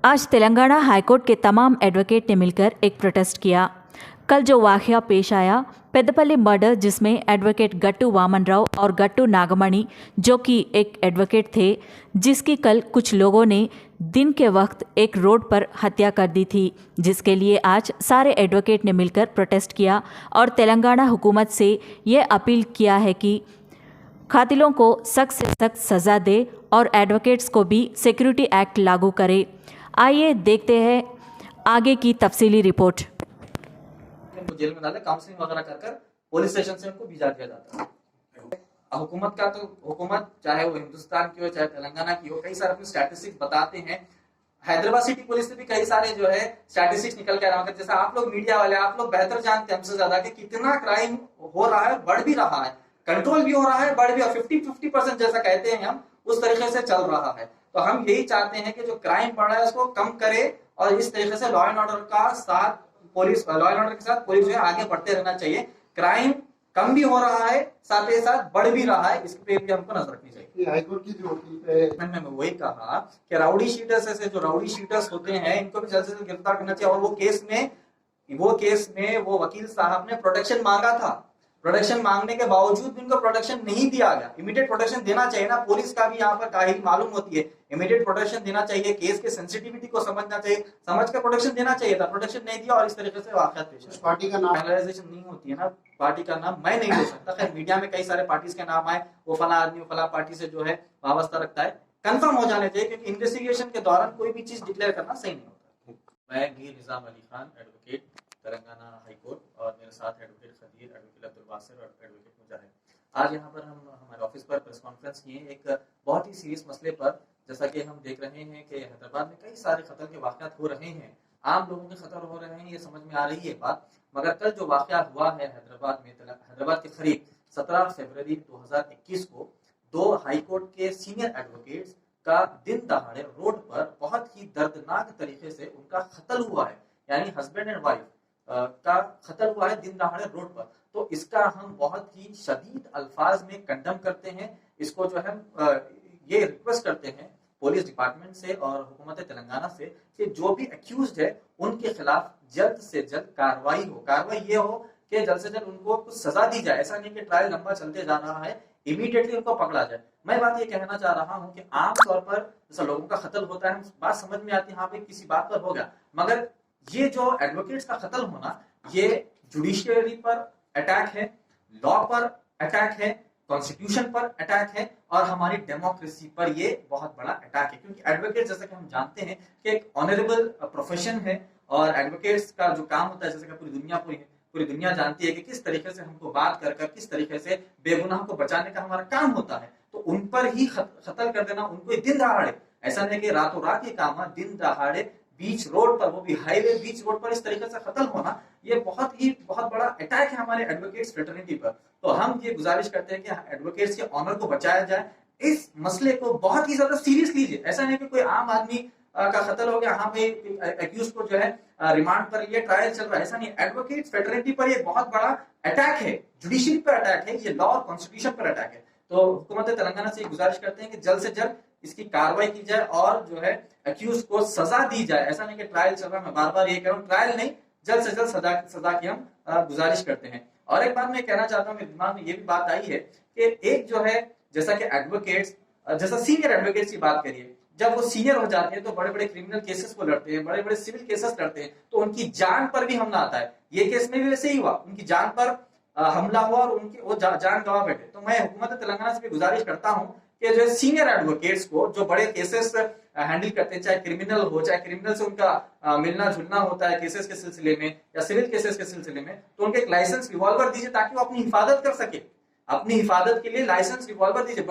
आज तेलंगाना हाईकोर्ट के तमाम एडवोकेट ने मिलकर एक प्रोटेस्ट किया। कल जो वाकया पेश आया पेद्दपल्ली मर्डर, जिसमें एडवोकेट गट्टू वामन राव और गट्टू नागमणि जो कि एक एडवोकेट थे, जिसकी कल कुछ लोगों ने दिन के वक्त एक रोड पर हत्या कर दी थी, जिसके लिए आज सारे एडवोकेट ने मिलकर प्रोटेस्ट किया और तेलंगाना हुकूमत से ये अपील किया है कि कातिलों को सख्त से सख्त सज़ा दे और एडवोकेट्स को भी सिक्योरिटी एक्ट लागू करे। आइए देखते हैं आगे की तफसीली रिपोर्ट। उनको जेल में डाले, काउंसलिंग वगैरह कर कर पुलिस स्टेशन से उनको भिजा दिया जाता है। हुकूमत का तो हुकूमत चाहे वो हिंदुस्तान की हो चाहे तेलंगाना की हो, कई सारे अपने स्टैटिस्टिक्स बताते हैं। हैदराबाद सिटी पुलिस से भी कई सारे जो है स्टैटिस्टिक्स निकल के आ रहा है। जैसा आप लोग मीडिया वाले, आप लोग बेहतर जानते हैं हमसे ज्यादा कि कितना क्राइम हो रहा है, बढ़ भी रहा है, कंट्रोल भी हो रहा है, बढ़ भी 50-50% जैसा कहते हैं हम, उस तरीके से चल रहा है। तो हम यही चाहते हैं कि जो क्राइम बढ़ रहा है उसको कम करे और इस तरीके से लॉ एंड ऑर्डर का साथ पुलिस, लॉ एंड ऑर्डर के साथ पुलिस जो है आगे बढ़ते रहना चाहिए। क्राइम कम भी हो रहा है, साथ ही साथ बढ़ भी रहा है, इस पे भी हमको नजर रखनी चाहिए। हाईकोर्ट की जो मैंने वही कहा कि राउडी शीटर्स, ऐसे जो राउडी शीटर्स होते हैं, इनको भी जल्द से जल्द गिरफ्तार करना चाहिए। और वो केस में वो वकील साहब ने प्रोटेक्शन मांगा था, प्रोटेक्शन मांगने के बावजूद भी उनको प्रोटेक्शन नहीं दिया गया। इमीडिएट प्रोटेक्शन देना चाहिए ना, पुलिस का भी यहाँ पर काहिल मालूम होती है। इमीडिएट प्रोटेक्शन देना चाहिए, केस के सेंसिटिविटी को समझना चाहिए, समझ कर प्रोटेक्शन देना चाहिए था। प्रोटेक्शन नहीं दिया और इस तरीके से वाकयात पेश आए। पार्टी का नाम फाइनलाइजेशन नहीं होती है ना, पार्टी का नाम मैं नहीं ले सकता। खैर मीडिया में कई सारे पार्टीज के नाम आए, वो फला आदमी फला पार्टी से जो है वाबस्ता रखता है, कंफर्म हो जाने चाहिए, क्योंकि इन्वेस्टिगेशन के दौरान कोई भी चीज डिक्लेयर करना सही नहीं होता। मैं Mir Nizam Ali Khan, advocate, Telangana high court, और मेरे साथ एडवोकेट खदीर, एडवोकेट अब्दुल वासिर और एडवोकेट मुजाहिद। आज यहाँ पर हम हमारे ऑफिस पर प्रेस कॉन्फ्रेंस किए एक बहुत ही सीरियस मसले पर। जैसा कि हम देख रहे हैं कि हैदराबाद में कई सारे कत्ल के वाकयात हो रहे हैं, आम लोगों के कत्ल हो रहे हैं, ये समझ में आ रही है बात। मगर कल जो वाकया हुआ है हैदराबाद में, हैदराबाद के करीब 17 फरवरी 2021 को 2 हाईकोर्ट के सीनियर एडवोकेट्स का दिन दहाड़े रोड पर बहुत ही दर्दनाक तरीके से उनका कत्ल हुआ है, यानी हस्बैंड एंड वाइफ का कत्ल हुआ है दिन दहाड़े रोड पर। तो इसका हम बहुत ही शदीद अल्फाज में कंडम करते हैं। इसको जो है ये रिक्वेस्ट करते हैं पुलिस डिपार्टमेंट से और हुकूमत तेलंगाना से कि जो भी अक्यूज्ड है उनके खिलाफ जल्द से जल्द कार्रवाई हो। कार्रवाई ये हो कि जल्द से जल्द उनको कुछ सजा दी जाए। ऐसा नहीं कि ट्रायल लंबा चलते जा रहा है, इमीडिएटली उनको पकड़ा जाए। मैं बात ये कहना चाह रहा हूँ कि आम तौर पर जैसा लोगों का कत्ल होता है, बात समझ में आती है, हाँ भाई किसी बात पर हो गया, मगर ये जो एडवोकेट्स का कत्ल होना, ये जुडिशियरी पर अटैक है, लॉ पर अटैक है, कॉन्स्टिट्यूशन पर अटैक है और हमारी डेमोक्रेसी पर ये बहुत बड़ा अटैक है। क्योंकि एडवोकेट, जैसा कि हम जानते हैं कि एक ऑनरेबल प्रोफेशन है और एडवोकेट्स का जो काम होता है, जैसे कि पूरी दुनिया जानती है कि किस तरीके से हमको बात कर कर किस तरीके से बेगुनाह को बचाने का हमारा काम होता है। तो उन पर ही कत्ल कर देना, उनको दिन दहाड़े, ऐसा नहीं कि रातों रात ये काम है, दिन दहाड़े बीच रोड पर, वो भी हाईवे बीच रोड पर इस तरीके से कत्ल होना, ये बहुत बड़ा अटैक है हमारे एडवोकेट्स फ्रेटर्निटी पर। तो हम ये गुजारिश करते हैं कि एडवोकेट्स के ऑनर को बचाया जाए, इस मसले को बहुत ही ज्यादा सीरियस लीजिए। ऐसा नहीं कि कोई आम आदमी का कत्ल हो गया, हाँ भाई एक्यूज को जो है रिमांड पर लिए ट्रायल चल रहा है, ऐसा नहीं। एडवोकेट फ्रेटर्निटी पर ये बहुत बड़ा अटैक है, जुडिशरी पर अटैक है, ये लॉ और कॉन्स्टिट्यूशन पर अटैक है। तो हुकूमत तेलंगाना से गुजारिश करते हैं कि जल्द से जल्द इसकी कार्रवाई की जाए और जो है अक्यूज को सजा दी जाए। ऐसा नहीं कि ट्रायल चल रहा है, मैं बार बार ये कह रहा हूँ, ट्रायल नहीं, जल्द से जल्द सजा की हम गुजारिश करते हैं। और एक बात मैं कहना चाहता हूँ, मेरे दिमाग में ये भी बात आई है कि एक जो है, जैसा कि एडवोकेट्स, जैसा सीनियर एडवोकेट्स की बात करिए, जब वो सीनियर हो जाते हैं तो बड़े बड़े क्रिमिनल केसेस को लड़ते हैं, बड़े बड़े सिविल केसेस लड़ते हैं, तो उनकी जान पर भी हमला आता है। ये केस में भी वैसे ही हुआ, उनकी जान पर हमला हुआ और उनकी वो जान गंवा बैठे। तो मैं हुकूमत तेलंगाना से भी गुजारिश करता हूँ कि जो सीनियर एडवोकेट्स को, जो बड़े केसेस हैंडल करते हैं, चाहे क्रिमिनल हो, चाहे क्रिमिनल से उनका मिलना जुलना होता है केसेस के सिलसिले में या सिविल केसेस के सिलसिले में, तो उनके एक लाइसेंस रिवॉल्वर दीजिए ताकि वो अपनी हिफाजत कर सके। अपनी हिफाजत के लिए लाइसेंस रिवॉल्वर दीजिए।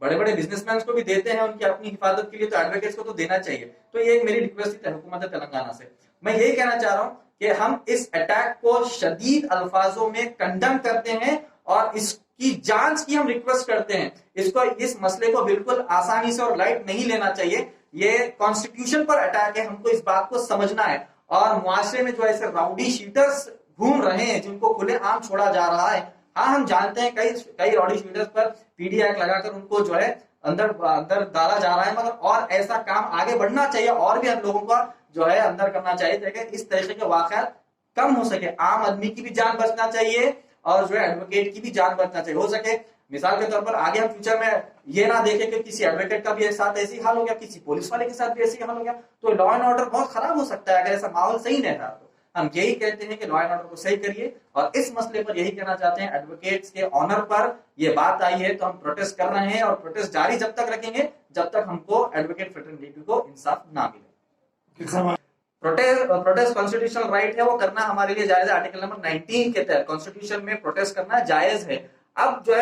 बड़े बड़े बिजनेसमैन को भी देते हैं उनकी अपनी हिफाजत के लिए, तो एडवोकेट्स को तो देना चाहिए। तो ये एक मेरी रिक्वेस्ट है हुकूमत तेलंगाना से। मैं यही कहना चाह रहा हूँ कि हम इस अटैक को शदीद अल्फाजों में कंडम करते हैं और इसकी जांच की हम रिक्वेस्ट करते हैं। इस मसले को बिल्कुल आसानी से और लाइट नहीं लेना चाहिए। ये कॉन्स्टिट्यूशन पर अटैक है, हमको इस बात को समझना है। और मुआशरे में जो ऐसे राउडी शीटर्स घूम रहे हैं जिनको खुलेआम छोड़ा जा रहा है, हाँ हम जानते हैं कई राउडी शीटर्स पर पीडी एक्ट लगाकर उनको जो है अंदर अंदर डाला जा रहा है, मगर और ऐसा काम आगे बढ़ना चाहिए और भी हम लोगों का जो है अंदर करना चाहिए ताकि इस तरह के वाकयात कम हो सके, आम आदमी की भी जान बचना चाहिए और जो है एडवोकेट की भी जान बचना चाहिए। हो सके मिसाल के तौर पर आगे हम फ्यूचर में ये ना देखें कि किसी एडवोकेट का भी साथ ऐसी हाल हो गया, किसी पुलिस वाले के साथ भी ऐसी हाल हो गया, तो लॉ एंड ऑर्डर बहुत खराब हो सकता है अगर ऐसा माहौल सही नहीं रहा। तो हम यही कहते हैं कि लॉ एंड ऑर्डर को सही करिए, और इस मसले पर यही कहना चाहते हैं एडवोकेट्स के ऑनर पर ये बात आई है तो हम प्रोटेस्ट कर रहे हैं और प्रोटेस्ट जारी जब तक रखेंगे जब तक हमको एडवोकेट फ्रेटर्निटी को इंसाफ ना मिले। प्रोटेस्ट कॉन्स्टिट्यूशनल राइट है, वो करना हमारे लिए जायज है। आर्टिकल नंबर 19 के तहत कॉन्स्टिट्यूशन में प्रोटेस्ट करना जायज है। अब जो है